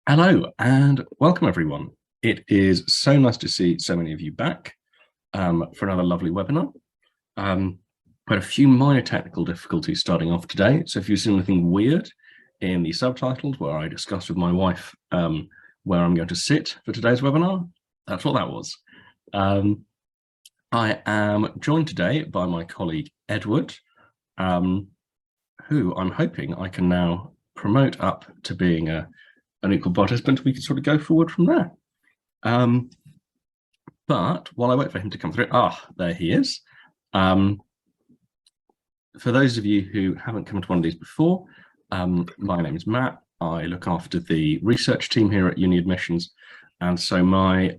Hello and welcome everyone. It is so nice to see so many of you back for another lovely webinar. Had a few minor technical difficulties starting off today, so if you see anything weird in the subtitles where I discussed with my wife where I'm going to sit for today's webinar, that's what that was. I am joined today by my colleague Edward, who I'm hoping I can now promote up to being an equal participant. We can sort of go forward from there. But while I wait for him to come through, there he is. For those of you who haven't come to one of these before, my name is Matt. I look after the research team here at UniAdmissions, and so my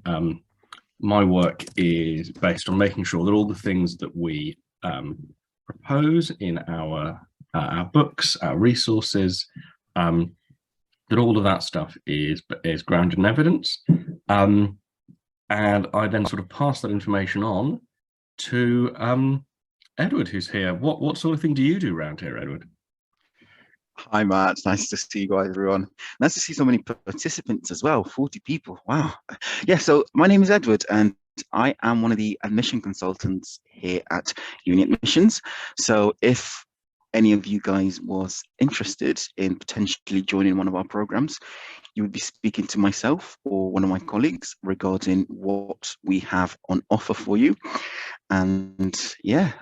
work is based on making sure that all the things that we propose in our books, our resources, that all of that stuff is grounded in evidence, and I then sort of pass that information on to Edward, who's here. What sort of thing do you do around here, Edward? Hi, Matt. It's nice to see you guys, everyone. Nice to see so many participants as well, 40 people. Wow. Yeah, so my name is Edward, and I am one of the admission consultants here at UniAdmissions. So if any of you guys was interested in potentially joining one of our programs, you would be speaking to myself or one of my colleagues regarding what we have on offer for you. And yeah,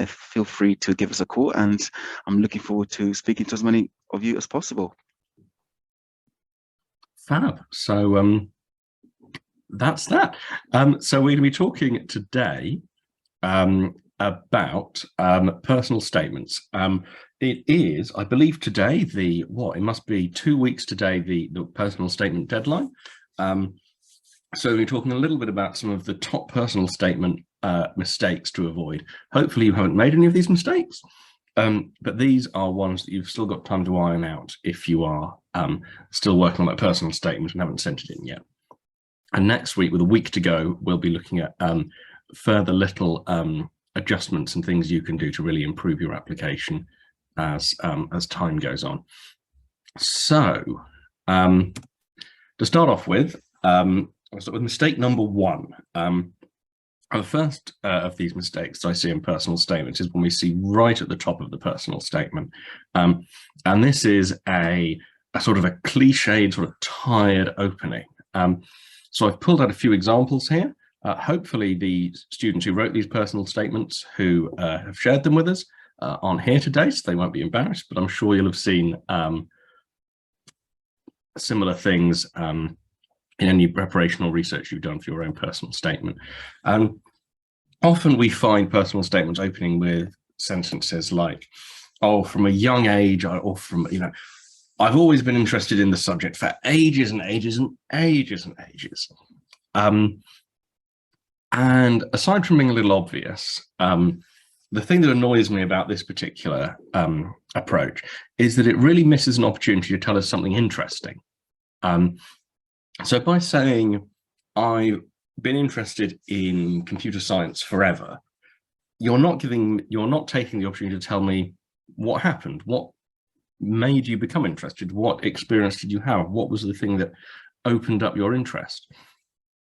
feel free to give us a call, and I'm looking forward to speaking to as many of you as possible. Fab. So that's that. So we're going to be talking today about personal statements. It is, I believe, today it must be 2 weeks today, the personal statement deadline. So we're talking a little bit about some of the top personal statement mistakes to avoid. Hopefully you haven't made any of these mistakes, but these are ones that you've still got time to iron out if you are still working on that personal statement and haven't sent it in yet. And next week, with a week to go, we'll be looking at further little adjustments and things you can do to really improve your application as time goes on. So to start off with, I'll start with mistake number one. The first of these mistakes I see in personal statements is when we see right at the top of the personal statement. And this is a sort of a cliched, sort of tired opening. So I've pulled out a few examples here. Hopefully the students who wrote these personal statements who have shared them with us aren't here today, so they won't be embarrassed, but I'm sure you'll have seen similar things in any preparation or research you've done for your own personal statement. Often we find personal statements opening with sentences like, oh, from a young age, or from, I've always been interested in the subject for ages and ages and ages and ages. And aside from being a little obvious, the thing that annoys me about this particular approach is that it really misses an opportunity to tell us something interesting. So by saying, I've been interested in computer science forever, you're not taking the opportunity to tell me what happened, what made you become interested, what experience did you have, what was the thing that opened up your interest.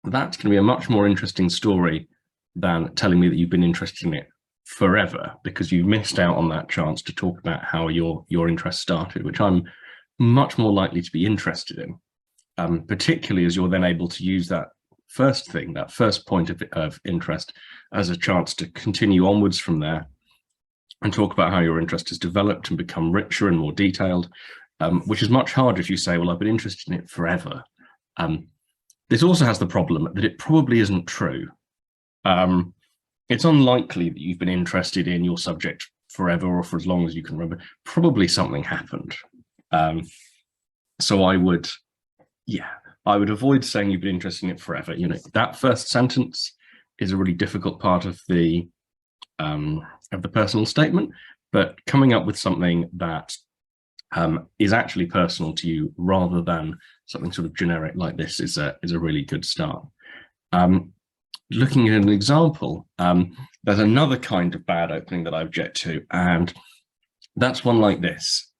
That's going to be a much more interesting story than telling me that you've been interested in it forever, because you've missed out on that chance to talk about how your interest started, which I'm much more likely to be interested in, particularly as you're then able to use that first thing, that first point of interest, as a chance to continue onwards from there and talk about how your interest has developed and become richer and more detailed, which is much harder if you say, well, I've been interested in it forever. This also has the problem that it probably isn't true. It's unlikely that you've been interested in your subject forever or for as long as you can remember. Probably something happened. So I would avoid saying you've been interested in it forever. That first sentence is a really difficult part of the personal statement, but coming up with something that is actually personal to you rather than something sort of generic like this is a really good start. Looking at an example, there's another kind of bad opening that I object to, and that's one like this.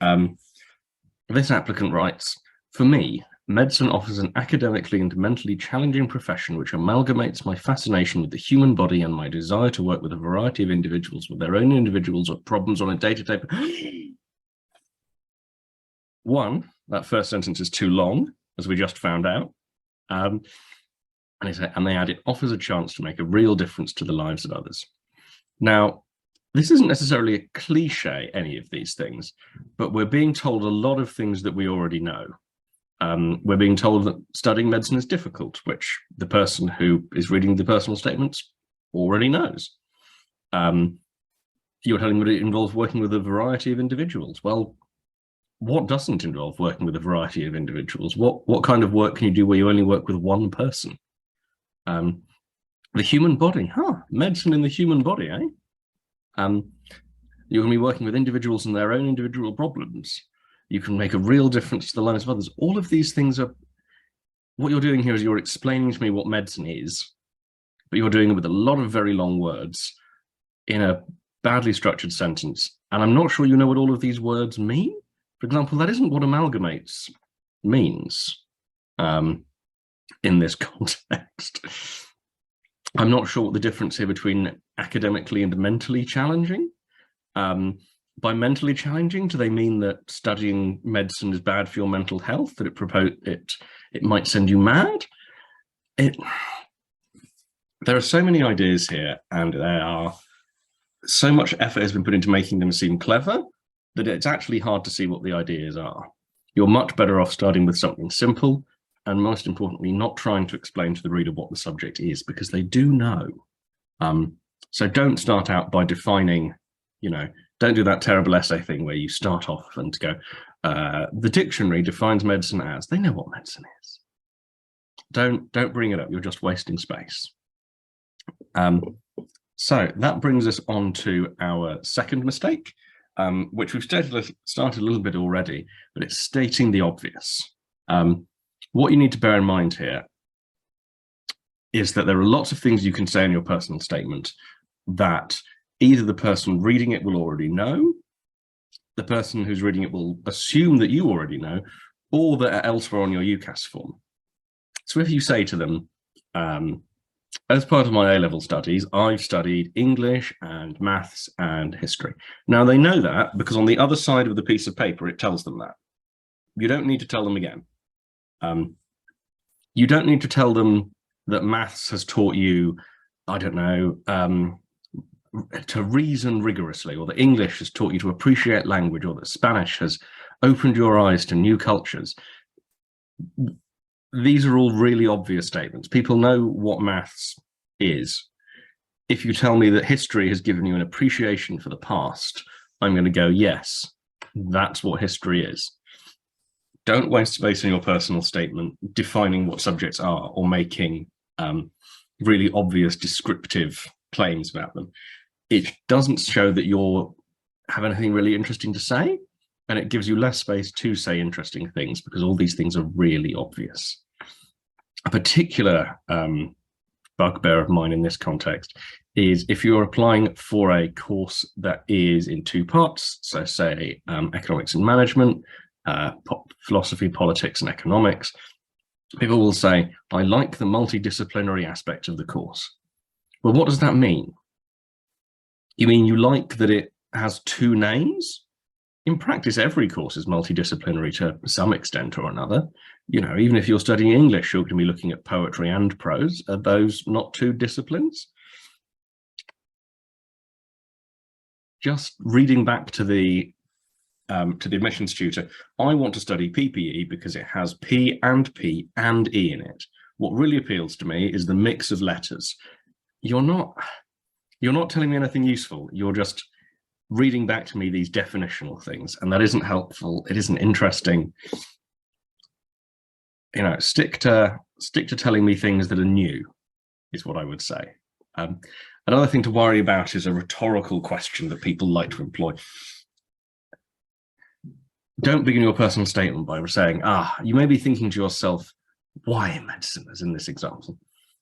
This applicant writes, for me, Medicine offers an academically and mentally challenging profession which amalgamates my fascination with the human body and my desire to work with a variety of individuals with their own individuals or problems on a day-to-day. One, that first sentence is too long, as we just found out. And they add, it offers a chance to make a real difference to the lives of others. Now, this isn't necessarily a cliche, any of these things, but we're being told a lot of things that we already know. We're being told that studying medicine is difficult, which the person who is reading the personal statements already knows. You're telling me that it involves working with a variety of individuals. Well, what doesn't involve working with a variety of individuals? What kind of work can you do where you only work with one person? The human body, medicine in the human body, eh? You're going to be working with individuals and their own individual problems. You can make a real difference to the lives of others. All of these things are, what you're doing here is you're explaining to me what medicine is, but you're doing it with a lot of very long words in a badly structured sentence. And I'm not sure you know what all of these words mean. For example, that isn't what amalgamates means in this context. I'm not sure what the difference here between academically and mentally challenging. By mentally challenging, do they mean that studying medicine is bad for your mental health, that it might send you mad? There are so many ideas here, and so much effort has been put into making them seem clever that it's actually hard to see what the ideas are. You're much better off starting with something simple, and most importantly, not trying to explain to the reader what the subject is, because they do know. So don't start out by defining, don't do that terrible essay thing where you start off and go, the dictionary defines medicine as, they know what medicine is. Don't bring it up, you're just wasting space. So that brings us on to our second mistake, which we've started a little bit already, but it's stating the obvious. What you need to bear in mind here is that there are lots of things you can say in your personal statement that either the person reading it will already know, the person who's reading it will assume that you already know, or that are elsewhere on your UCAS form. So if you say to them, as part of my A-level studies, I've studied English and maths and history. Now they know that because on the other side of the piece of paper, it tells them that. You don't need to tell them again. You don't need to tell them that maths has taught you, I don't know, to reason rigorously, or that English has taught you to appreciate language, or that Spanish has opened your eyes to new cultures. These are all really obvious statements. People know what maths is. If you tell me that history has given you an appreciation for the past, I'm going to go, yes, that's what history is. Don't waste space in your personal statement defining what subjects are or making really obvious descriptive claims about them. It doesn't show that you have anything really interesting to say, and it gives you less space to say interesting things because all these things are really obvious. A particular bugbear of mine in this context is if you're applying for a course that is in two parts, so say economics and management, philosophy, politics, and economics, people will say, I like the multidisciplinary aspect of the course. Well, what does that mean? You mean you like that it has two names? In practice, every course is multidisciplinary to some extent or another. Even if you're studying English, you're going to be looking at poetry and prose. Are those not two disciplines? Just reading back to the admissions tutor, I want to study PPE because it has P and E in it. What really appeals to me is the mix of letters. You're not telling me anything useful. You're just reading back to me these definitional things, and that isn't helpful. It isn't interesting. Stick to telling me things that are new, is what I would say. Another thing to worry about is a rhetorical question that people like to employ. Don't begin your personal statement by saying, you may be thinking to yourself, why medicine, as in this example.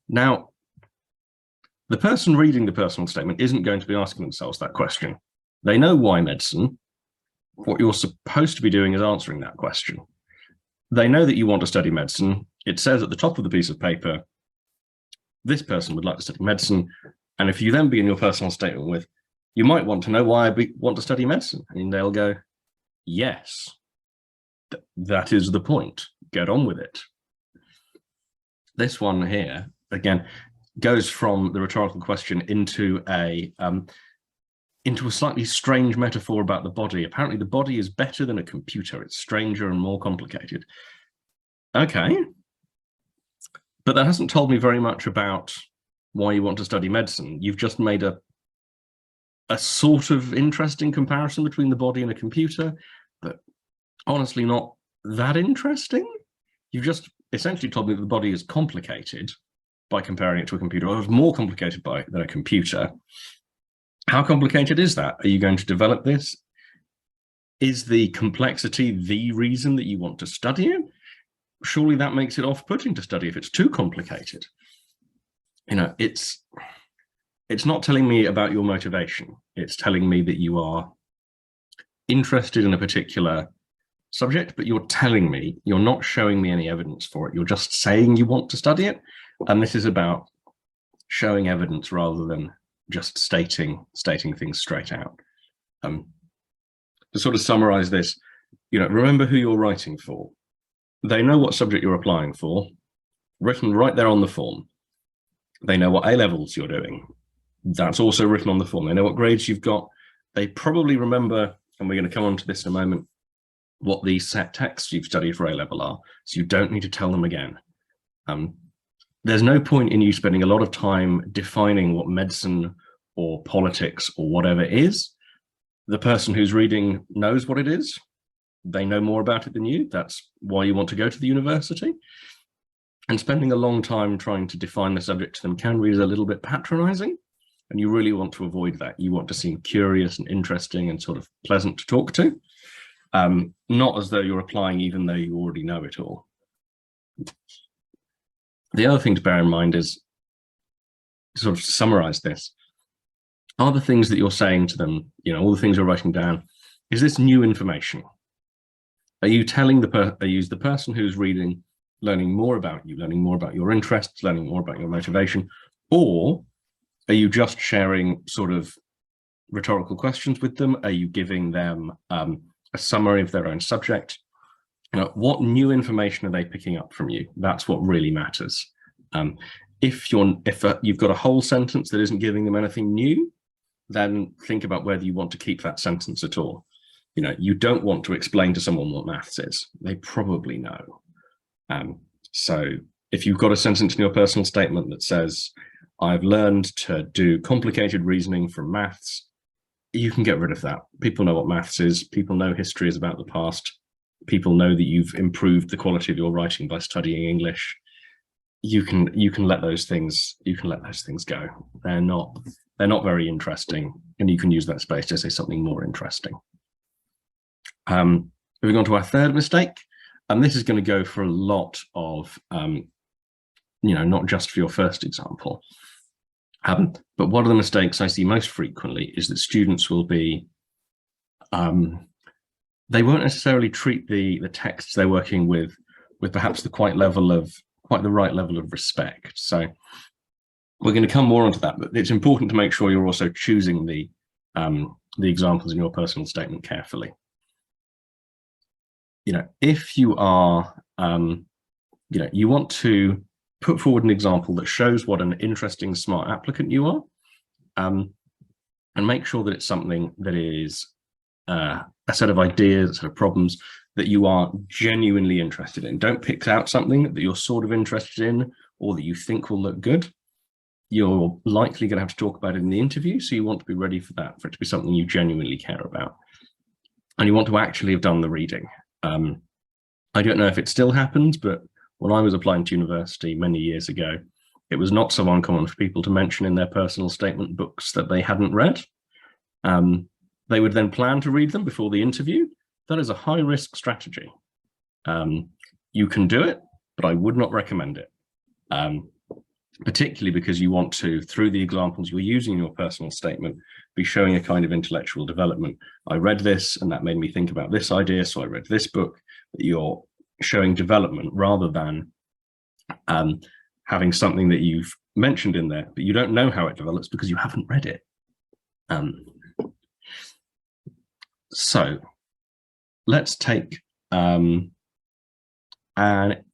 Now, the person reading the personal statement isn't going to be asking themselves that question. They know why medicine. What you're supposed to be doing is answering that question. they know that you want to study medicine. It says at the top of the piece of paper, this person would like to study medicine. And if you then begin your personal statement with, you might want to know why I want to study medicine, and they'll go, yes, that is the point. Get on with it. This one here, again, goes from the rhetorical question into a slightly strange metaphor about the body. Apparently the body is better than a computer. It's stranger and more complicated. Okay. But that hasn't told me very much about why you want to study medicine. You've just made a sort of interesting comparison between the body and a computer, but honestly not that interesting. You've just essentially told me that the body is complicated by comparing it to a computer, or it's more complicated than a computer. How complicated is that? Are you going to develop this? Is the complexity the reason that you want to study it? Surely that makes it off-putting to study if it's too complicated. You know, it's not telling me about your motivation. It's telling me that you are interested in a particular subject, but you're telling me, you're not showing me any evidence for it. You're just saying you want to study it. And this is about showing evidence rather than just stating things straight out. To sort of summarize this, you know, remember who you're writing for. They know what subject you're applying for, written right there on the form. They know what A-levels you're doing. That's also written on the form. They know what grades you've got. They probably remember, and we're going to come on to this in a moment, what the set texts you've studied for A-level are, so you don't need to tell them again. There's no point in you spending a lot of time defining what medicine or politics or whatever is. The person who's reading knows what it is. They know more about it than you. That's why you want to go to the university. And spending a long time trying to define the subject to them can read as a little bit patronizing. And you really want to avoid that. You want to seem curious and interesting and sort of pleasant to talk to. Not as though you're applying even though you already know it all. The other thing to bear in mind is, to sort of summarize this, are the things that you're saying to them, you know, all the things you're writing down, is this new information? Are you telling the person who's reading, learning more about you, learning more about your interests, learning more about your motivation, or are you just sharing sort of rhetorical questions with them? Are you giving them a summary of their own subject? You know, what new information are they picking up from you? That's what really matters. If you've got a whole sentence that isn't giving them anything new, then think about whether you want to keep that sentence at all. You know, you don't want to explain to someone what maths is. They probably know. So if you've got a sentence in your personal statement that says, I've learned to do complicated reasoning from maths, you can get rid of that. People know what maths is. People know history is about the past. People know that you've improved the quality of your writing by studying English. You can let those things go. They're not very interesting, and you can use that space to say something more interesting. Moving on to our third mistake, and this is going to go for a lot of you know, not just for your first example. But one of the mistakes I see most frequently is that students will be, they won't necessarily treat the texts they're working with perhaps the quite the right level of respect. So we're going to come more onto that, but it's important to make sure you're also choosing the examples in your personal statement carefully. You know, if you are, you know, you want to put forward an example that shows what an interesting, smart applicant you are, and make sure that it's something that is a set of ideas, a set of problems that you are genuinely interested in. Don't pick out something that you're sort of interested in or that you think will look good. You're likely going to have to talk about it in the interview, so you want to be ready for that, for it to be something you genuinely care about. And you want to actually have done the reading. I don't know if it still happens, but when I was applying to university many years ago, it was not so uncommon for people to mention in their personal statement books that they hadn't read. They would then plan to read them before the interview. That is a high-risk strategy. You can do it, but I would not recommend it, particularly because you want to, through the examples you're using in your personal statement, be showing a kind of intellectual development. I read this, and that made me think about this idea, so I read this book. You're showing development rather than having something that you've mentioned in there, but you don't know how it develops because you haven't read it. So let's take an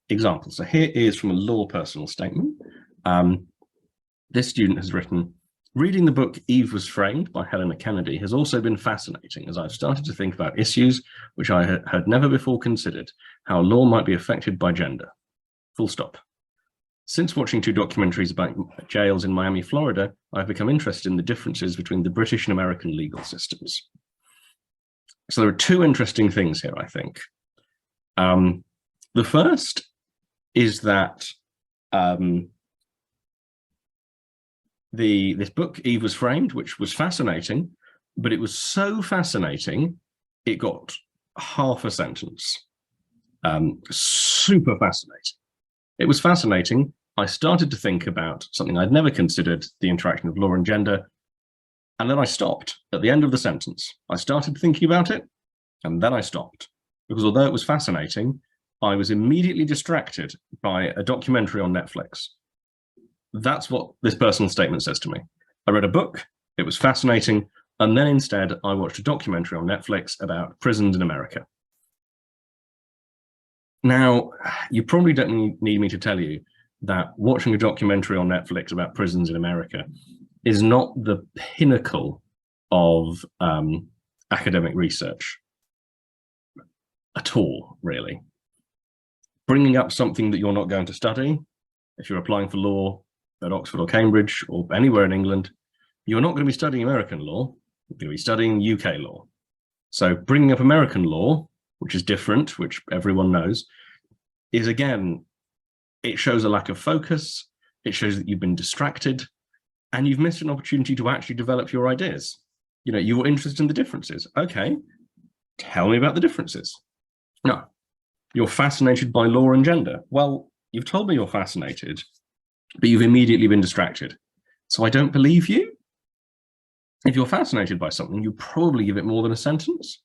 example. So here is from a law personal statement. This student has written, reading the book Eve Was Framed by Helena Kennedy has also been fascinating as I've started to think about issues which I had never before considered, how law might be affected by gender. Full stop. Since watching 2 documentaries about jails in Miami, Florida, I've become interested in the differences between the British and American legal systems. So there are 2 interesting things here, I think. The first is that this book, Eve Was Framed, which was fascinating, but it was so fascinating, it got half a sentence. Super fascinating. It was fascinating. I started to think about something I'd never considered, the interaction of law and gender, and then I stopped at the end of the sentence. I started thinking about it, and then I stopped. Because although it was fascinating, I was immediately distracted by a documentary on Netflix. That's what this personal statement says to me. I read a book, it was fascinating, and then instead I watched a documentary on Netflix about prisons in America. Now, you probably don't need me to tell you that watching a documentary on Netflix about prisons in America is not the pinnacle of academic research at all, really. Bringing up something that you're not going to study, if you're applying for law at Oxford or Cambridge or anywhere in England, you're not going to be studying American law, you're going to be studying UK law. So bringing up American law, which is different, which everyone knows, is again, it shows a lack of focus, it shows that you've been distracted, and you've missed an opportunity to actually develop your ideas. You know, you're interested in the differences. Okay, tell me about the differences. No, you're fascinated by law and gender. Well, you've told me you're fascinated, but you've immediately been distracted. So I don't believe you. If you're fascinated by something, you probably give it more than a sentence.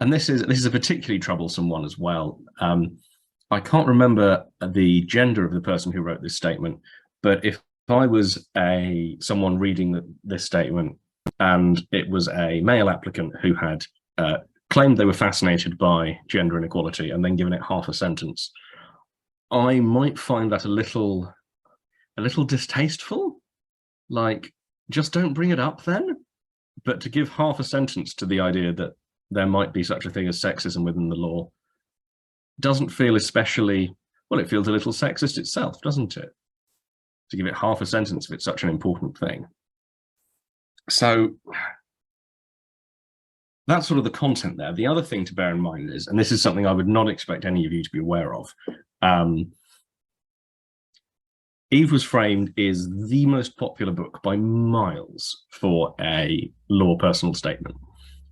And this is a particularly troublesome one as well. I can't remember the gender of the person who wrote this statement, but if I was someone reading this statement and it was a male applicant who had claimed they were fascinated by gender inequality and then given it half a sentence, I might find that a little distasteful. Like, just don't bring it up then. But to give half a sentence to the idea that there might be such a thing as sexism within the law doesn't feel especially, well, it feels a little sexist itself, doesn't it? To give it half a sentence if it's such an important thing. So that's sort of the content there. The other thing to bear in mind is, and this is something I would not expect any of you to be aware of, Eve Was Framed is the most popular book by miles for a law personal statement.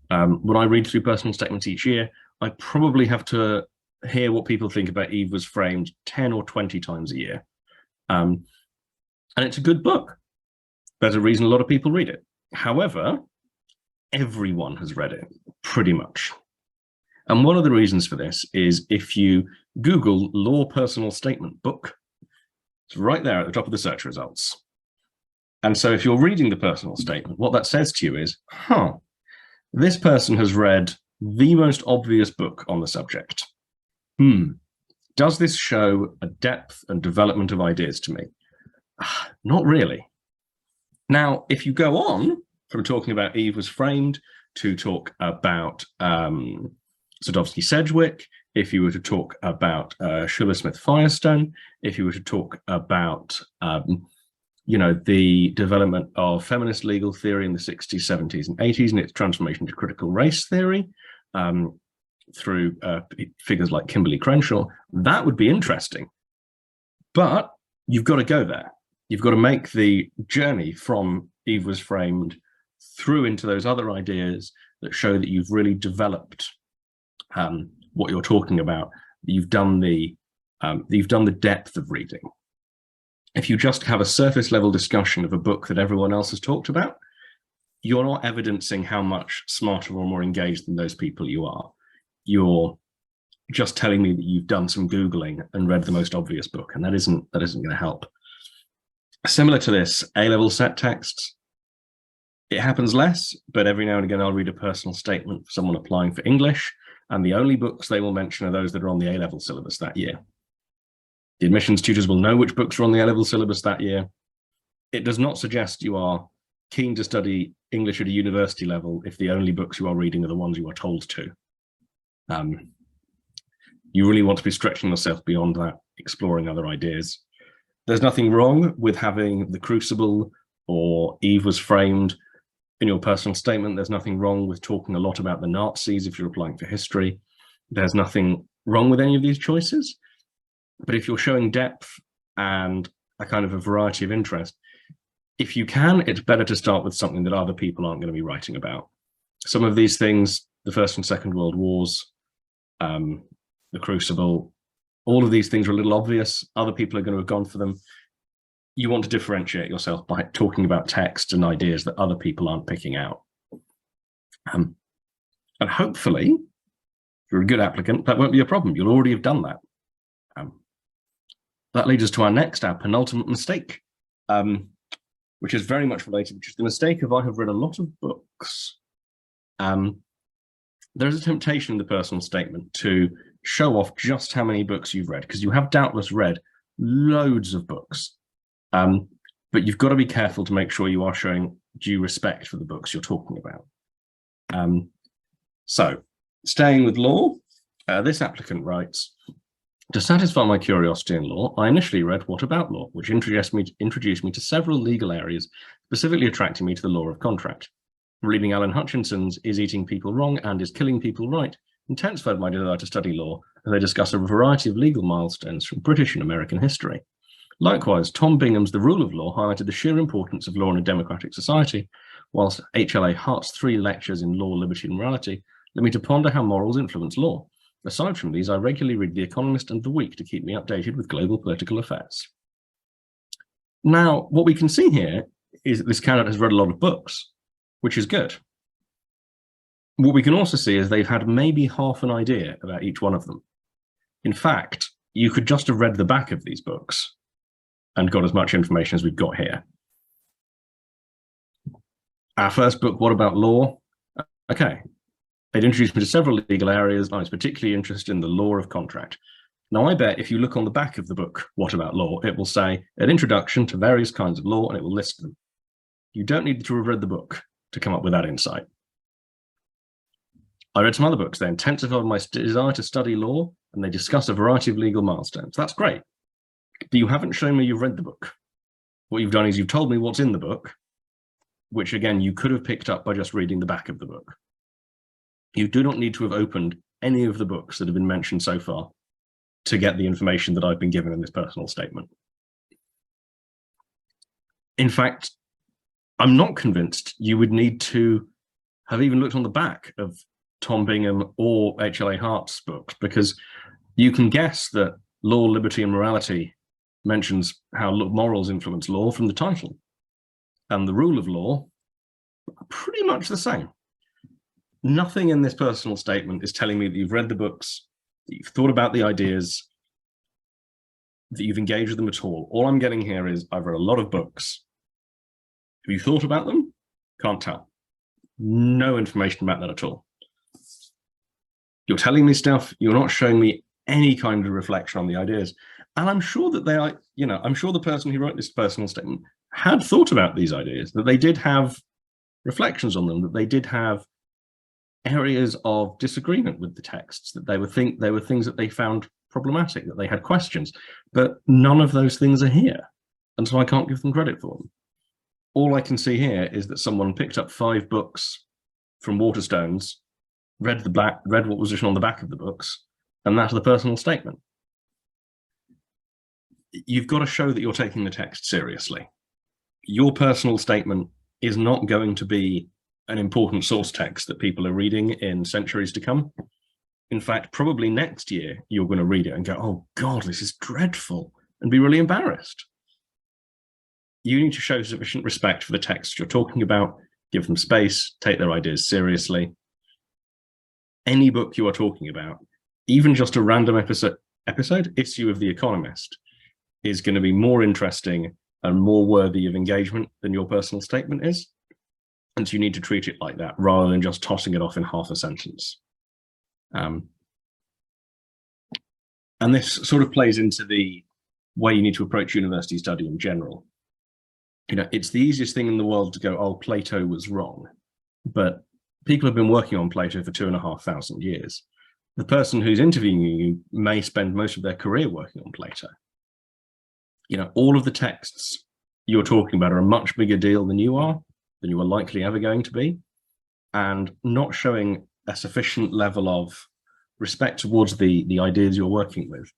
When I read through personal statements each year, I probably have to hear what people think about Eve Was Framed 10 or 20 times a year. And it's a good book. There's a reason a lot of people read it. However, everyone has read it, pretty much. And one of the reasons for this is if you Google law personal statement book, it's right there at the top of the search results. And so if you're reading the personal statement, what that says to you is, this person has read the most obvious book on the subject. Does this show a depth and development of ideas to me? Not really. Now, if you go on from talking about Eve Was Framed to talk about Sadowski-Sedgwick, if you were to talk about Schuller-Smith-Firestone, if you were to talk about the development of feminist legal theory in the 60s, 70s, and 80s, and its transformation to critical race theory through figures like Kimberly Crenshaw, that would be interesting. But you've got to go there. You've got to make the journey from Eve Was Framed through into those other ideas that show that you've really developed what you're talking about. You've done the depth of reading. If you just have a surface level discussion of a book that everyone else has talked about, you're not evidencing how much smarter or more engaged than those people you are. You're just telling me that you've done some Googling and read the most obvious book, and that isn't going to help. Similar to this, A-level set texts, it happens less, but every now and again I'll read a personal statement for someone applying for English, and the only books they will mention are those that are on the A-level syllabus that year. The admissions tutors will know which books are on the A-level syllabus that year. It does not suggest you are keen to study English at a university level if the only books you are reading are the ones you are told to. You really want to be stretching yourself beyond that, exploring other ideas. There's nothing wrong with having The Crucible or Eve Was Framed in your personal statement. There's nothing wrong with talking a lot about the Nazis if you're applying for history. There's nothing wrong with any of these choices. But if you're showing depth and a kind of a variety of interest, if you can, it's better to start with something that other people aren't going to be writing about. Some of these things, the First and Second World Wars, The Crucible, all of these things are a little obvious. Other people are going to have gone for them. You want to differentiate yourself by talking about texts and ideas that other people aren't picking out. And hopefully, if you're a good applicant, that won't be a problem. You'll already have done that. That leads us to our penultimate mistake, which is very much related, which is the mistake of I have read a lot of books. There's a temptation in the personal statement to show off just how many books you've read, because you have doubtless read loads of books. But you've got to be careful to make sure you are showing due respect for the books you're talking about. So, staying with law, this applicant writes, to satisfy my curiosity in law, I initially read What About Law, which introduced me to several legal areas, specifically attracting me to the law of contract. Reading Alan Hutchinson's Is Eating People Wrong and Is Killing People Right intensified my desire to study law, as they discuss a variety of legal milestones from British and American history. Likewise, Tom Bingham's The Rule of Law highlighted the sheer importance of law in a democratic society, whilst HLA Hart's 3 lectures in Law, Liberty and Morality led me to ponder how morals influence law. Aside from these, I regularly read The Economist and The Week to keep me updated with global political affairs. Now, what we can see here is that this candidate has read a lot of books, which is good. What we can also see is they've had maybe half an idea about each one of them. In fact, you could just have read the back of these books and got as much information as we've got here. Our first book, What About Law? Okay, it introduced me to several legal areas. I was particularly interested in the law of contract. Now, I bet if you look on the back of the book, What About Law, it will say an introduction to various kinds of law, and it will list them. You don't need to have read the book to come up with that insight. I read some other books. They intensified my desire to study law, and they discuss a variety of legal milestones. That's great. But you haven't shown me you've read the book. What you've done is you've told me what's in the book, which again, you could have picked up by just reading the back of the book. You do not need to have opened any of the books that have been mentioned so far to get the information that I've been given in this personal statement. In fact, I'm not convinced you would need to have even looked on the back of Tom Bingham or HLA Hart's books, because you can guess that Law, Liberty and Morality mentions how morals influence law from the title. And the rule of law are pretty much the same. Nothing in this personal statement is telling me that you've read the books, that you've thought about the ideas, that you've engaged with them at all. All I'm getting here is I've read a lot of books. Have you thought about them? Can't tell. No information about that at all. You're telling me stuff, you're not showing me any kind of reflection on the ideas. And I'm sure that they are, I'm sure the person who wrote this personal statement had thought about these ideas, that they did have reflections on them, that they did have areas of disagreement with the texts, that they were things that they found problematic, that they had questions, but none of those things are here. And so I can't give them credit for them. All I can see here is that someone picked up 5 books from Waterstones, read what was written on the back of the books, and that's the personal statement. You've got to show that you're taking the text seriously. Your personal statement is not going to be an important source text that people are reading in centuries to come. In fact, probably next year, you're going to read it and go, oh God, this is dreadful, and be really embarrassed. You need to show sufficient respect for the text you're talking about, give them space, take their ideas seriously. Any book you are talking about even just a random issue of The Economist is going to be more interesting and more worthy of engagement than your personal statement is. And so you need to treat it like that rather than just tossing it off in half a sentence. And this sort of plays into the way you need to approach university study in general. You know, it's the easiest thing in the world to go, oh, Plato was wrong. But people have been working on Plato for 2,500 years. The person who's interviewing you may spend most of their career working on Plato. You know, all of the texts you're talking about are a much bigger deal than you are likely ever going to be. And not showing a sufficient level of respect towards the ideas you're working with,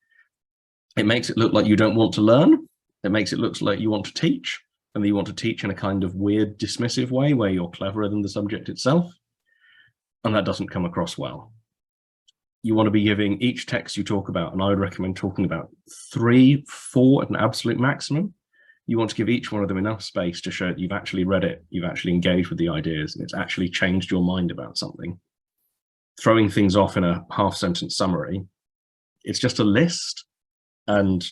it makes it look like you don't want to learn. It makes it look like you want to teach, and that you want to teach in a kind of weird, dismissive way where you're cleverer than the subject itself. And that doesn't come across well. You want to be giving each text you talk about, and I would recommend talking about 3, 4 at an absolute maximum. You want to give each one of them enough space to show that you've actually read it, you've actually engaged with the ideas, and it's actually changed your mind about something. Throwing things off in a half-sentence summary, it's just a list, and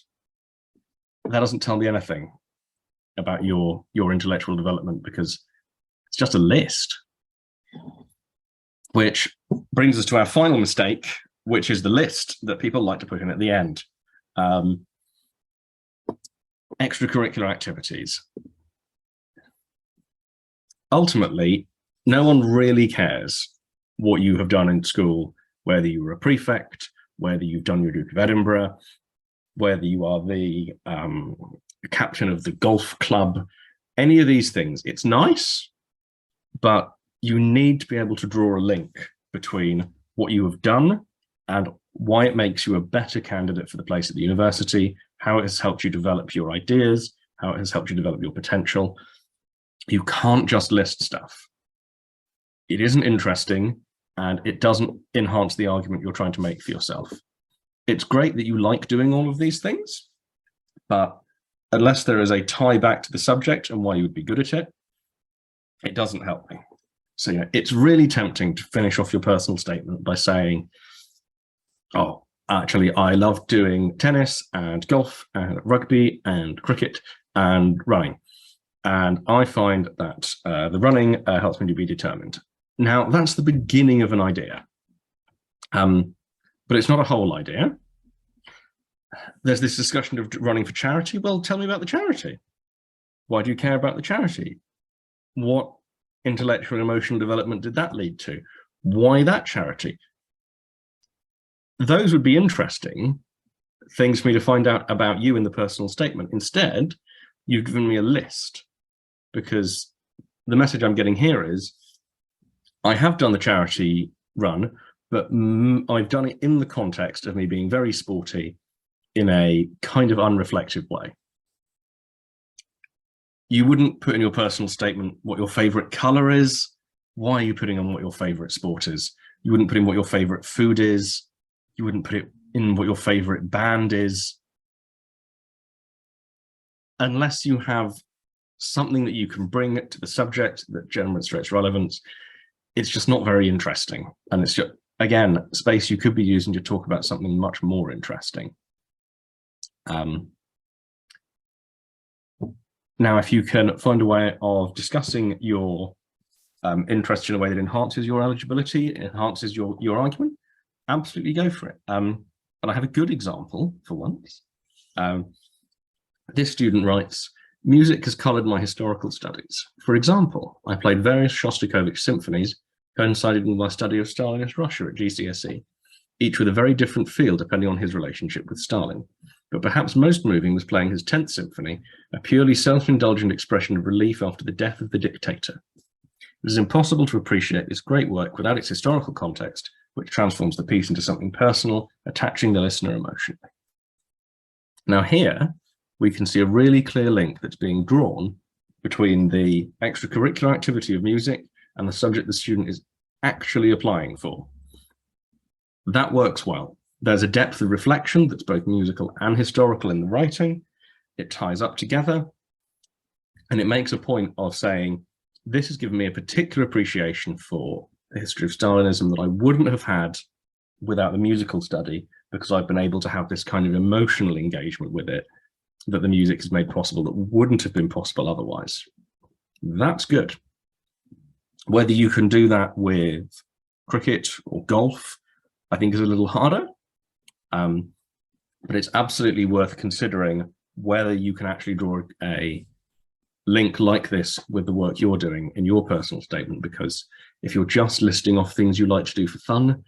that doesn't tell me anything about your intellectual development, because it's just a list. Which brings us to our final mistake, which is the list that people like to put in at the end. Extracurricular activities. Ultimately, no one really cares what you have done in school, whether you were a prefect, whether you've done your Duke of Edinburgh, whether you are the captain of the golf club, any of these things. It's nice, but you need to be able to draw a link between what you have done and why it makes you a better candidate for the place at the university, how it has helped you develop your ideas, how it has helped you develop your potential. You can't just list stuff. It isn't interesting, and it doesn't enhance the argument you're trying to make for yourself. It's great that you like doing all of these things, but unless there is a tie back to the subject and why you would be good at it, it doesn't help me. So yeah, it's really tempting to finish off your personal statement by saying, oh, actually, I love doing tennis and golf and rugby and cricket and running. And I find that the running helps me to be determined. Now, that's the beginning of an idea, but it's not a whole idea. There's this discussion of running for charity. Well, tell me about the charity. Why do you care about the charity? What intellectual and emotional development did that lead to? Why that charity? Those would be interesting things for me to find out about you in the personal statement. Instead, you've given me a list, because the message I'm getting here is, I have done the charity run, but I've done it in the context of me being very sporty in a kind of unreflective way. You wouldn't put in your personal statement what your favorite color is. Why are you putting on what your favorite sport is? You wouldn't put in what your favorite food is. You wouldn't put it in what your favorite band is. Unless you have something that you can bring to the subject that demonstrates relevance, it's just not very interesting. And it's just, again, space you could be using to talk about something much more interesting. Now, if you can find a way of discussing your interest in a way that enhances your eligibility, enhances your argument, absolutely go for it. And I have a good example for once. This student writes, music has colored my historical studies. For example, I played various Shostakovich symphonies coinciding with my study of Stalinist Russia at GCSE, each with a very different feel depending on his relationship with Stalin. But perhaps most moving was playing his 10th symphony, a purely self-indulgent expression of relief after the death of the dictator. It is impossible to appreciate this great work without its historical context, which transforms the piece into something personal, attaching the listener emotionally. Now here, we can see a really clear link that's being drawn between the extracurricular activity of music and the subject the student is actually applying for. That works well. There's a depth of reflection that's both musical and historical in the writing. It ties up together, and it makes a point of saying, this has given me a particular appreciation for the history of Stalinism that I wouldn't have had without the musical study, because I've been able to have this kind of emotional engagement with it that the music has made possible that wouldn't have been possible otherwise. That's good. Whether you can do that with cricket or golf, I think is a little harder, but it's absolutely worth considering whether you can actually draw a link like this with the work you're doing in your personal statement, because if you're just listing off things you like to do for fun,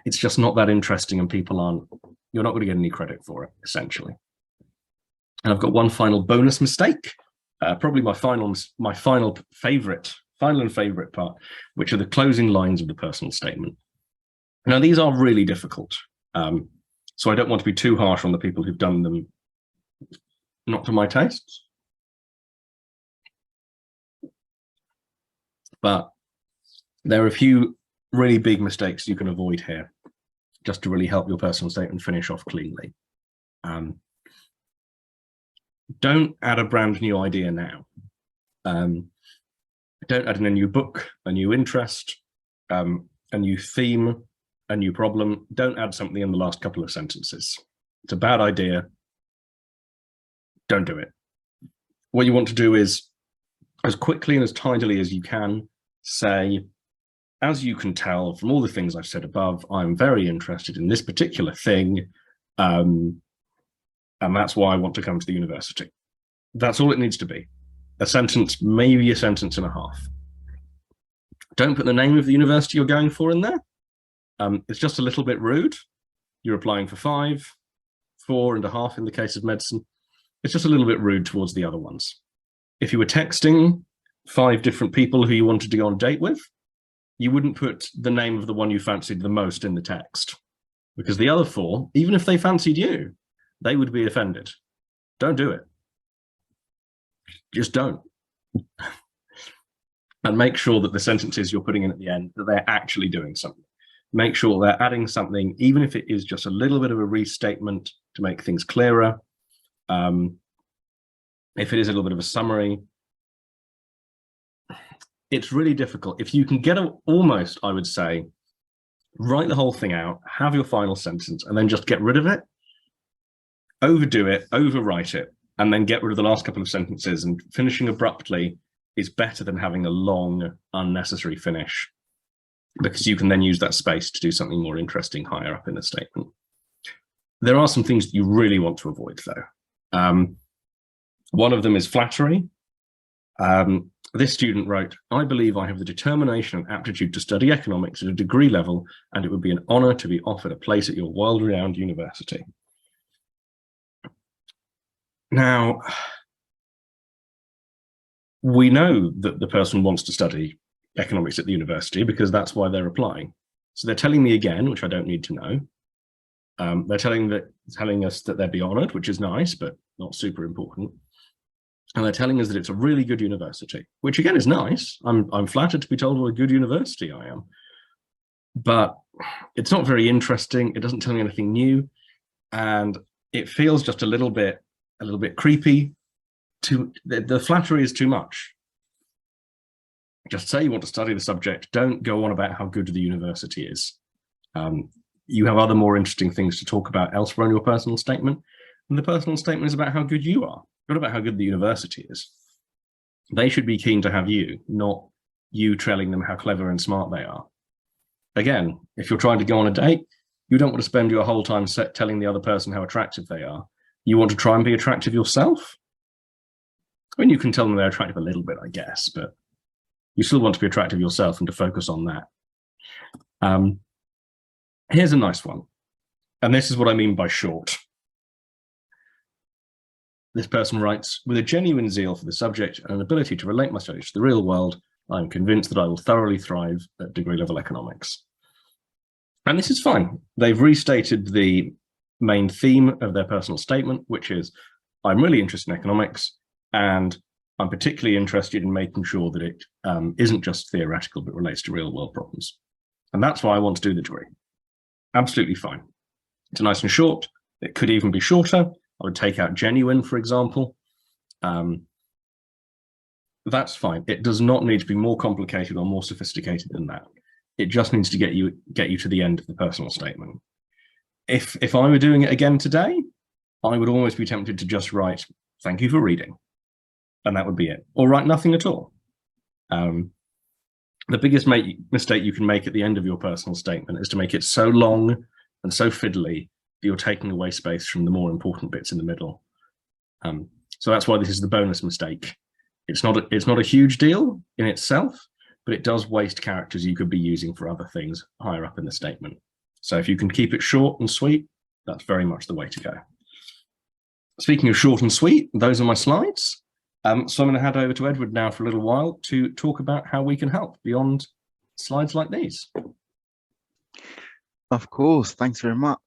it's just not that interesting, and you're not going to get any credit for it, essentially. And I've got one final bonus mistake, probably my final and favorite part, which are the closing lines of the personal statement. Now, these are really difficult, so I don't want to be too harsh on the people who've done them not to my tastes. But there are a few really big mistakes you can avoid here, just to really help your personal statement finish off cleanly. Don't add a brand new idea now. Don't add in a new book, a new interest, a new theme, a new problem. Don't add something in the last couple of sentences. It's a bad idea. Don't do it. What you want to do is, as quickly and as tidily as you can, say, as you can tell from all the things I've said above, I'm very interested in this particular thing, and that's why I want to come to the university. That's all it needs to be. A sentence, maybe a sentence and a half. Don't put the name of the university you're going for in there. It's just a little bit rude. You're applying for 5, 4.5 in the case of medicine. It's just a little bit rude towards the other ones. If you were texting 5 different people who you wanted to go on a date with, you wouldn't put the name of the one you fancied the most in the text, because the other 4, even if they fancied you, they would be offended. Don't do it. Just don't. And make sure that the sentences you're putting in at the end, that they're actually doing something. Make sure they're adding something, even if it is just a little bit of a restatement to make things clearer. If it is a little bit of a summary, it's really difficult. If you can get almost, I would say, write the whole thing out, have your final sentence, and then just get rid of it, overdo it, overwrite it, and then get rid of the last couple of sentences, and finishing abruptly is better than having a long, unnecessary finish, because you can then use that space to do something more interesting higher up in the statement. There are some things that you really want to avoid, though. One of them is flattery. This student wrote, "I believe I have the determination and aptitude to study economics at a degree level, and it would be an honor to be offered a place at your world-renowned university." Now, we know that the person wants to study economics at the university because that's why they're applying. So they're telling me again, which I don't need to know. They're telling us that they'd be honored, which is nice, but not super important. And they're telling us that it's a really good university, which again is nice. I'm flattered to be told what a good university I am, but it's not very interesting. It doesn't tell me anything new, and it feels just a little bit creepy. The flattery is too much. Just say you want to study the subject. Don't go on about how good the university is. You have other more interesting things to talk about elsewhere in your personal statement, and the personal statement is about how good you are, not about how good the university is. They should be keen to have you, not you telling them how clever and smart they are. Again, if you're trying to go on a date, you don't want to spend your whole time telling the other person how attractive they are. You want to try and be attractive yourself. I mean, you can tell them they're attractive a little bit, I guess, but you still want to be attractive yourself and to focus on that. Here's a nice one. And this is what I mean by short. This person writes, "With a genuine zeal for the subject and an ability to relate my studies to the real world, I'm convinced that I will thoroughly thrive at degree level economics." And this is fine. They've restated the main theme of their personal statement, which is, I'm really interested in economics, and I'm particularly interested in making sure that it isn't just theoretical, but relates to real world problems. And that's why I want to do the degree. Absolutely fine. It's nice and short. It could even be shorter. I would take out genuine, for example. That's fine. It does not need to be more complicated or more sophisticated than that. It just needs to get you to the end of the personal statement. If I were doing it again today, I would almost be tempted to just write, "Thank you for reading," and that would be it, or write nothing at all. The biggest mistake you can make at the end of your personal statement is to make it so long and so fiddly that you're taking away space from the more important bits in the middle. So that's why this is the bonus mistake. It's not a huge deal in itself, but it does waste characters you could be using for other things higher up in the statement. So if you can keep it short and sweet, that's very much the way to go. Speaking of short and sweet, those are my slides. So I'm going to hand over to Edward now for a little while to talk about how we can help beyond slides like these. Of course, thanks very much,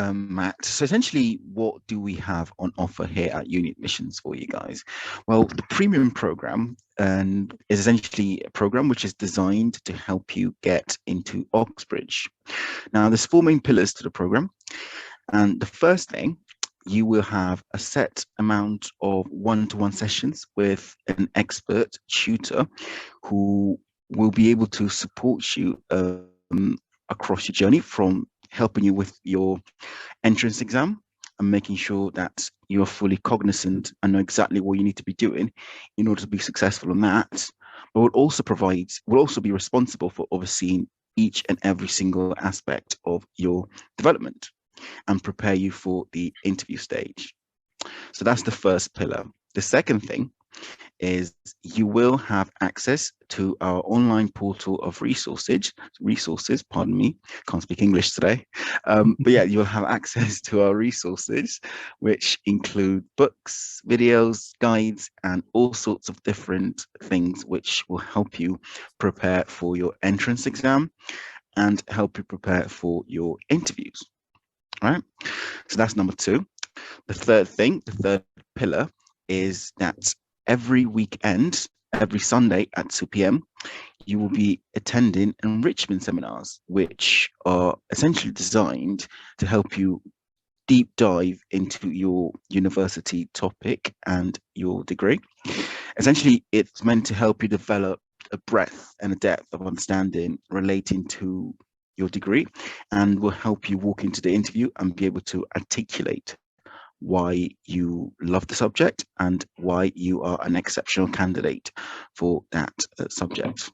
Matt. So essentially, what do we have on offer here at UniAdmissions for you guys? Well, the premium program is essentially a program which is designed to help you get into Oxbridge. Now, there's 4 main pillars to the program. And the first thing, you will have a set amount of one-to-one sessions with an expert tutor who will be able to support you across your journey, from helping you with your entrance exam and making sure that you're fully cognizant and know exactly what you need to be doing in order to be successful in that. But will also be responsible for overseeing each and every single aspect of your development and prepare you for the interview stage. So that's the first pillar. The second thing is you will have access to our online portal of resources, pardon me, can't speak English today. But yeah, you'll have access to our resources, which include books, videos, guides, and all sorts of different things which will help you prepare for your entrance exam and help you prepare for your interviews. All right, so that's number 2. The third pillar is that every weekend, every Sunday at 2 p.m., you will be attending enrichment seminars, which are essentially designed to help you deep dive into your university topic and your degree. Essentially, it's meant to help you develop a breadth and a depth of understanding relating to your degree, and will help you walk into the interview and be able to articulate why you love the subject and why you are an exceptional candidate for that subject.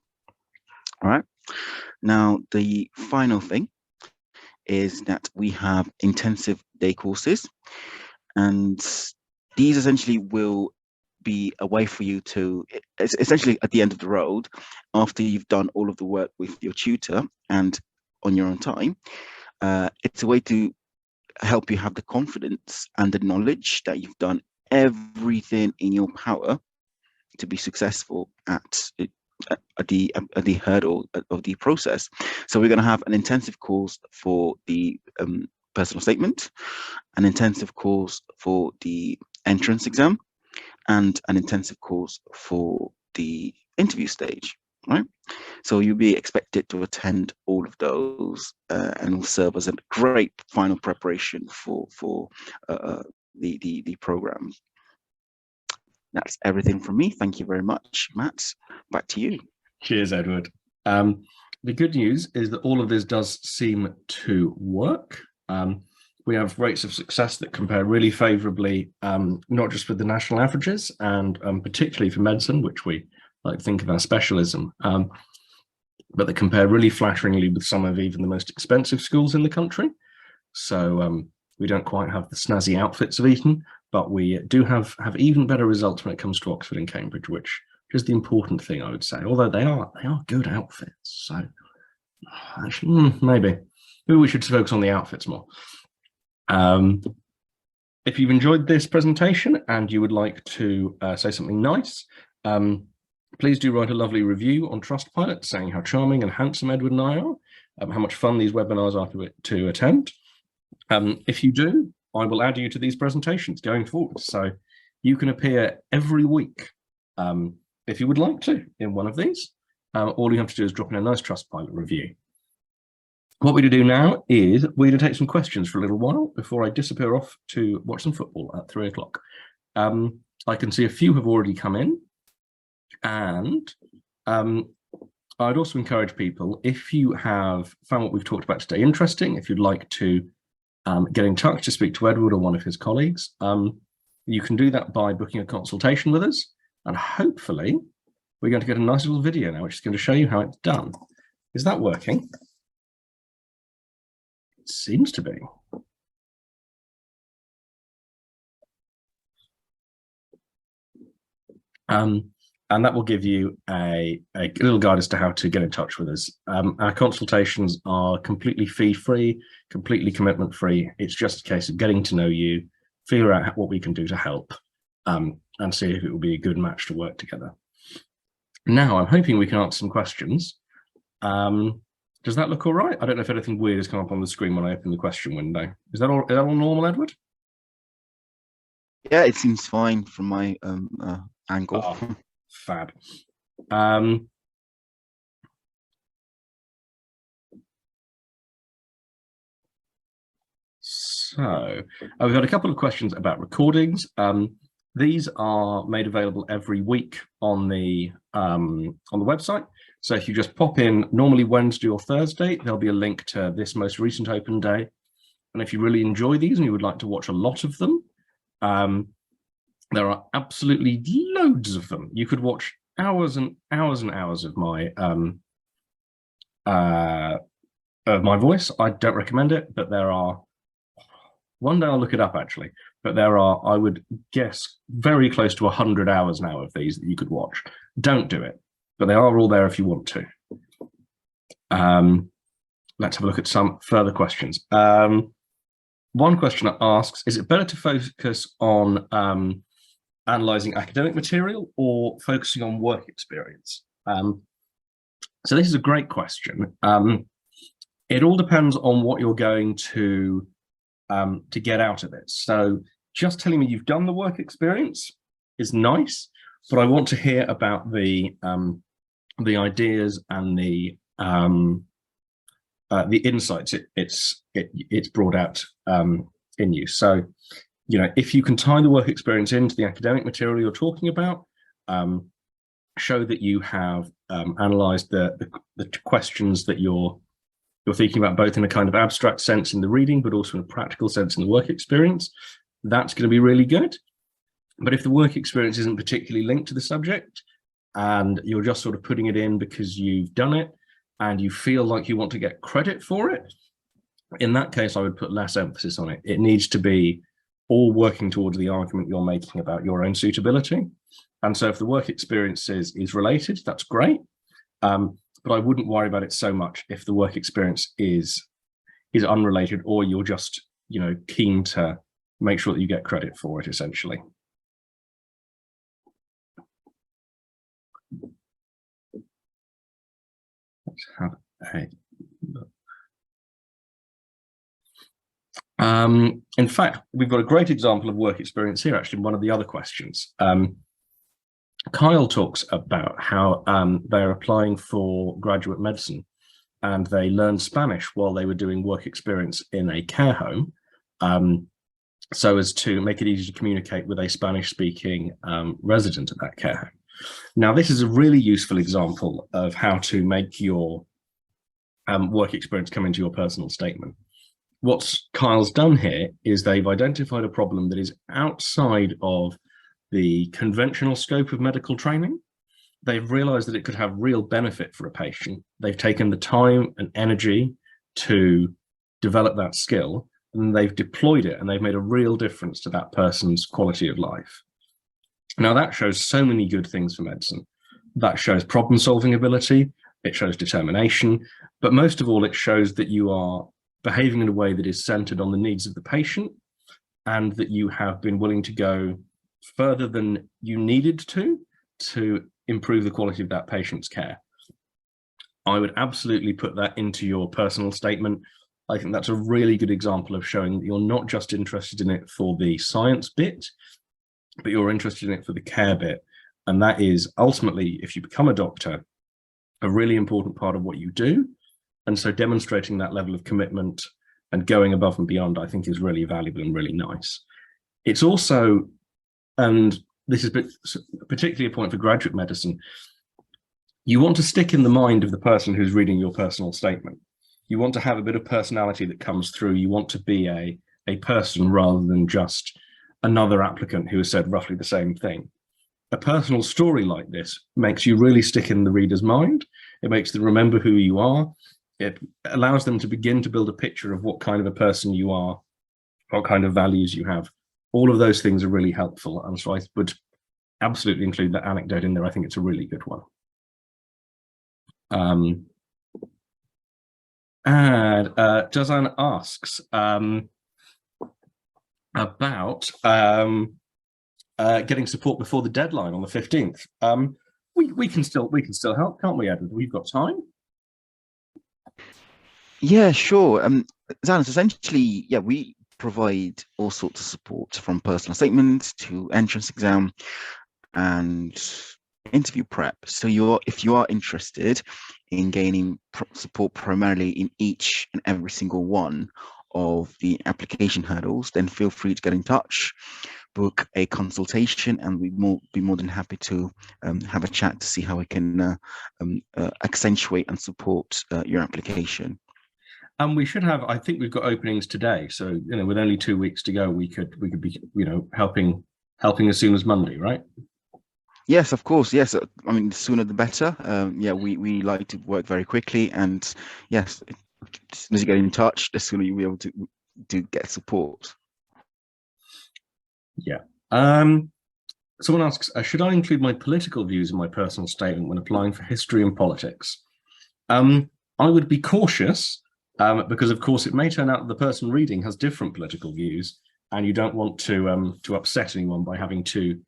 All right. Now, the final thing is that we have intensive day courses, and these essentially will be a way for you to, essentially at the end of the road, after you've done all of the work with your tutor and on your own time, it's a way to help you have the confidence and the knowledge that you've done everything in your power to be successful at the hurdle of the process. So we're going to have an intensive course for the personal statement, an intensive course for the entrance exam, and an intensive course for the interview stage. Right, so you'll be expected to attend all of those, and will serve as a great final preparation for the program. That's everything from me. Thank you very much, Matt. Back to you. Cheers, Edward. The good news is that all of this does seem to work. We have rates of success that compare really favourably, not just with the national averages, and particularly for medicine, which we like to think of our specialism, but they compare really flatteringly with some of even the most expensive schools in the country. So we don't quite have the snazzy outfits of Eton, but we do have even better results when it comes to Oxford and Cambridge, which is the important thing, I would say. Although they are good outfits, so actually, maybe we should focus on the outfits more. If you've enjoyed this presentation and you would like to say something nice, please do write a lovely review on Trustpilot saying how charming and handsome Edward and I are, how much fun these webinars are to attend. If you do, I will add you to these presentations going forward. So you can appear every week if you would like to in one of these. All you have to do is drop in a nice Trustpilot review. What we're going to do now is we're going to take some questions for a little while before I disappear off to watch some football at 3 o'clock. I can see a few have already come in. And I'd also encourage people, if you have found what we've talked about today interesting, if you'd like to get in touch to speak to Edward or one of his colleagues, you can do that by booking a consultation with us. And hopefully we're going to get a nice little video now, which is going to show you how it's done. Is that working? It seems to be. And that will give you a little guide as to how to get in touch with us. Our consultations are completely fee-free, completely commitment-free. It's just a case of getting to know you, figure out what we can do to help, and see if it will be a good match to work together. Now, I'm hoping we can answer some questions. Does that look all right? I don't know if anything weird has come up on the screen when I open the question window. Is that all normal, Edward? Yeah, it seems fine from my angle. Oh, fab. So we've got a couple of questions about recordings. These are made available every week on the website. So if you just pop in, normally Wednesday or Thursday, there'll be a link to this most recent open day. And if you really enjoy these and you would like to watch a lot of them, there are absolutely loads of them. You could watch hours and hours and hours of my voice. I don't recommend it, but there are. One day I'll look it up actually, but there are, I would guess, very close to 100 hours now of these that you could watch. Don't do it, but they are all there if you want to. Let's have a look at some further questions. One questioner asks, is it better to focus on analyzing academic material or focusing on work experience? So this is a great question. It all depends on what you're going to get out of it. So just telling me you've done the work experience is nice, but I want to hear about the ideas and the insights it's brought out in you. So, you know, if you can tie the work experience into the academic material you're talking about, show that you have analysed the questions that you're thinking about, both in a kind of abstract sense in the reading, but also in a practical sense in the work experience, that's going to be really good. But if the work experience isn't particularly linked to the subject and you're just sort of putting it in because you've done it and you feel like you want to get credit for it, in that case, I would put less emphasis on it. It needs to be all working towards the argument you're making about your own suitability. And so if the work experience is related, that's great. But I wouldn't worry about it so much if the work experience is unrelated, or you're just, you know, keen to make sure that you get credit for it, essentially. Let's have a look. In fact, we've got a great example of work experience here, actually, in one of the other questions. Kyle talks about how they're applying for graduate medicine and they learned Spanish while they were doing work experience in a care home, so as to make it easy to communicate with a Spanish-speaking resident at that care home. Now, this is a really useful example of how to make your work experience come into your personal statement. What Kyle's done here is they've identified a problem that is outside of the conventional scope of medical training. They've realized that it could have real benefit for a patient. They've taken the time and energy to develop that skill, and they've deployed it, and they've made a real difference to that person's quality of life. Now, that shows so many good things for medicine. That shows problem-solving ability, it shows determination, but most of all, it shows that you are behaving in a way that is centered on the needs of the patient, and that you have been willing to go further than you needed to improve the quality of that patient's care. I would absolutely put that into your personal statement. I think that's a really good example of showing that you're not just interested in it for the science bit, but you're interested in it for the care bit. And that is ultimately, if you become a doctor, a really important part of what you do. And so demonstrating that level of commitment and going above and beyond, I think, is really valuable and really nice. It's also, and this is particularly a point for graduate medicine, you want to stick in the mind of the person who's reading your personal statement. You want to have a bit of personality that comes through. You want to be a person rather than just another applicant who has said roughly the same thing. A personal story like this makes you really stick in the reader's mind. It makes them remember who you are. It allows them to begin to build a picture of what kind of a person you are, what kind of values you have. All of those things are really helpful. And so I would absolutely include that anecdote in there. I think it's a really good one. And Jazan asks about getting support before the deadline on the 15th. We can still help, can't we, Edward? We've got time. Yeah, sure. Zanis, essentially, yeah, we provide all sorts of support from personal statements to entrance exam and interview prep. So if you are interested in gaining support primarily in each and every single one of the application hurdles, then feel free to get in touch, book a consultation, and we'd be more than happy to have a chat to see how we can accentuate and support your application. And we should have, I think we've got openings today. So, with only 2 weeks to go, we could be, helping as soon as Monday, right? Yes, of course. Yes. I mean, the sooner the better. Yeah, we like to work very quickly, and yes, as soon as you get in touch, the sooner you'll be able to get support. Yeah. Someone asks, should I include my political views in my personal statement when applying for history and politics? I would be cautious because, of course, it may turn out that the person reading has different political views, and you don't want to upset anyone by having too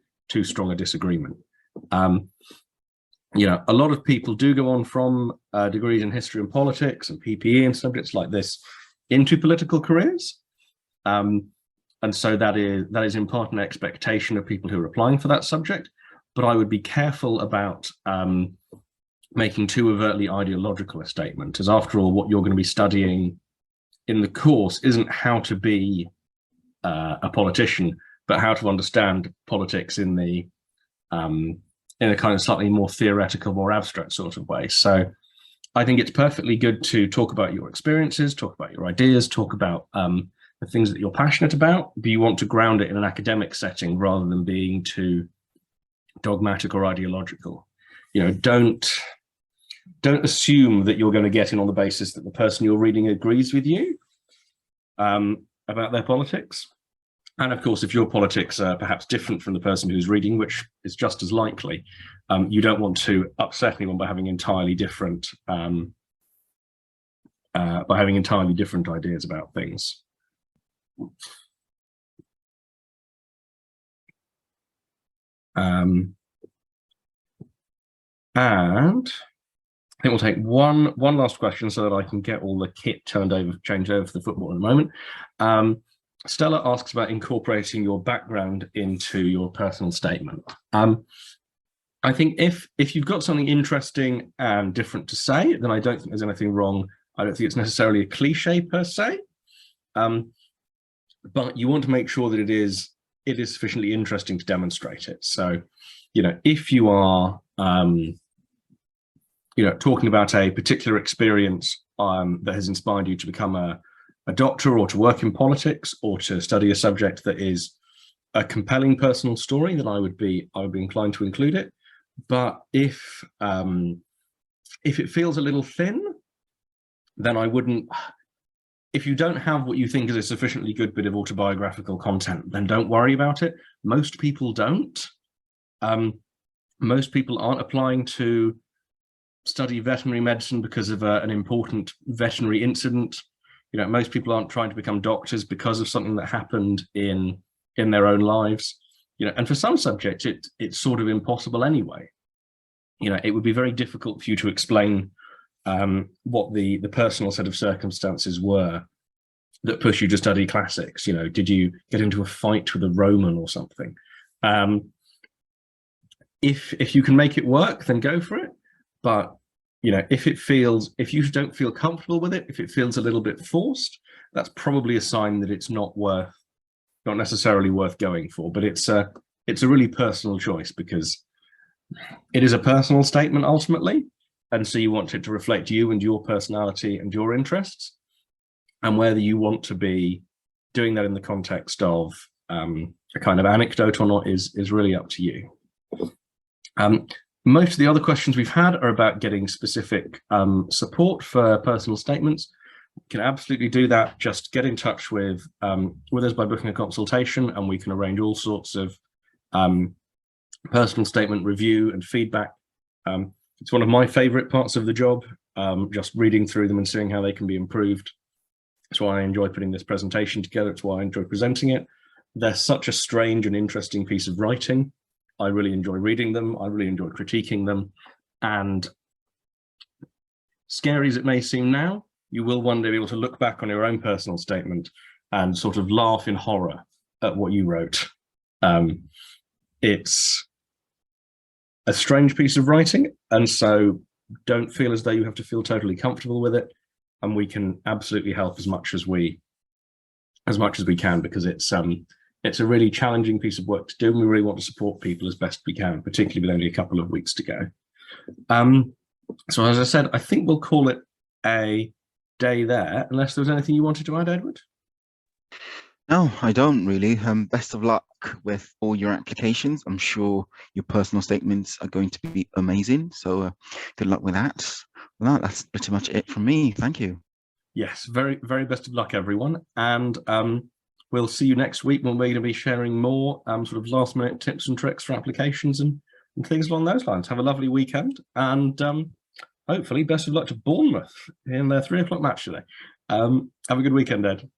strong a disagreement. A lot of people do go on from degrees in history and politics and PPE and subjects like this into political careers. And so that is in part an expectation of people who are applying for that subject. But I would be careful about making too overtly ideological a statement, as after all, what you're going to be studying in the course isn't how to be a politician, but how to understand politics in a kind of slightly more theoretical, more abstract sort of way. So I think it's perfectly good to talk about your experiences, talk about your ideas, talk about the things that you're passionate about, but you want to ground it in an academic setting rather than being too dogmatic or ideological. Don't assume that you're going to get in on the basis that the person you're reading agrees with you about their politics. And of course, if your politics are perhaps different from the person who's reading, which is just as likely, you don't want to upset anyone by having entirely different ideas about things. And I think we'll take one last question so that I can get all the kit changed over for the football in a moment. Stella asks about incorporating your background into your personal statement. I think if you've got something interesting and different to say, then I don't think there's anything wrong. I don't think it's necessarily a cliche per se, but you want to make sure that it is sufficiently interesting to demonstrate it. So, if you are talking about a particular experience that has inspired you to become a doctor, or to work in politics, or to study a subject that is a compelling personal story, then I would be inclined to include it. But if it feels a little thin, then I wouldn't. If you don't have what you think is a sufficiently good bit of autobiographical content, then don't worry about it. Most people don't. Most people aren't applying to study veterinary medicine because of an important veterinary incident. Most people aren't trying to become doctors because of something that happened in their own lives. And for some subjects, it's sort of impossible anyway. It would be very difficult for you to explain what the personal set of circumstances were that push you to study classics. Did you get into a fight with a Roman or something? If you can make it work, then go for it. But if you don't feel comfortable with it, if it feels a little bit forced, that's probably a sign that it's not necessarily worth going for. But it's a really personal choice, because It is a personal statement ultimately, and so you want it to reflect you and your personality and your interests, and whether you want to be doing that in the context of a kind of anecdote or not is really up to you. Most of the other questions we've had are about getting specific support for personal statements. You can absolutely do that. Just get in touch with us by booking a consultation, and we can arrange all sorts of personal statement review and feedback. It's one of my favorite parts of the job, just reading through them and seeing how they can be improved. That's why I enjoy putting this presentation together. It's why I enjoy presenting it. They're such a strange and interesting piece of writing. I really enjoy reading them. I really enjoy critiquing them. And scary as it may seem now, you will one day be able to look back on your own personal statement and sort of laugh in horror at what you wrote. It's a strange piece of writing, and so don't feel as though you have to feel totally comfortable with it. And we can absolutely help as much as we can, because it's a really challenging piece of work to do, and we really want to support people as best we can, particularly with only a couple of weeks to go. So as I said, I think we'll call it a day there, unless there was anything you wanted to add, Edward? No, I don't really. Best of luck with all your applications. I'm sure your personal statements are going to be amazing. So good luck with that. Well, that's pretty much it from me. Thank you. Yes, very, very best of luck, everyone. And we'll see you next week when we're going to be sharing more sort of last minute tips and tricks for applications and things along those lines. Have a lovely weekend, and hopefully best of luck to Bournemouth in their 3 o'clock match today. Have a good weekend, Ed.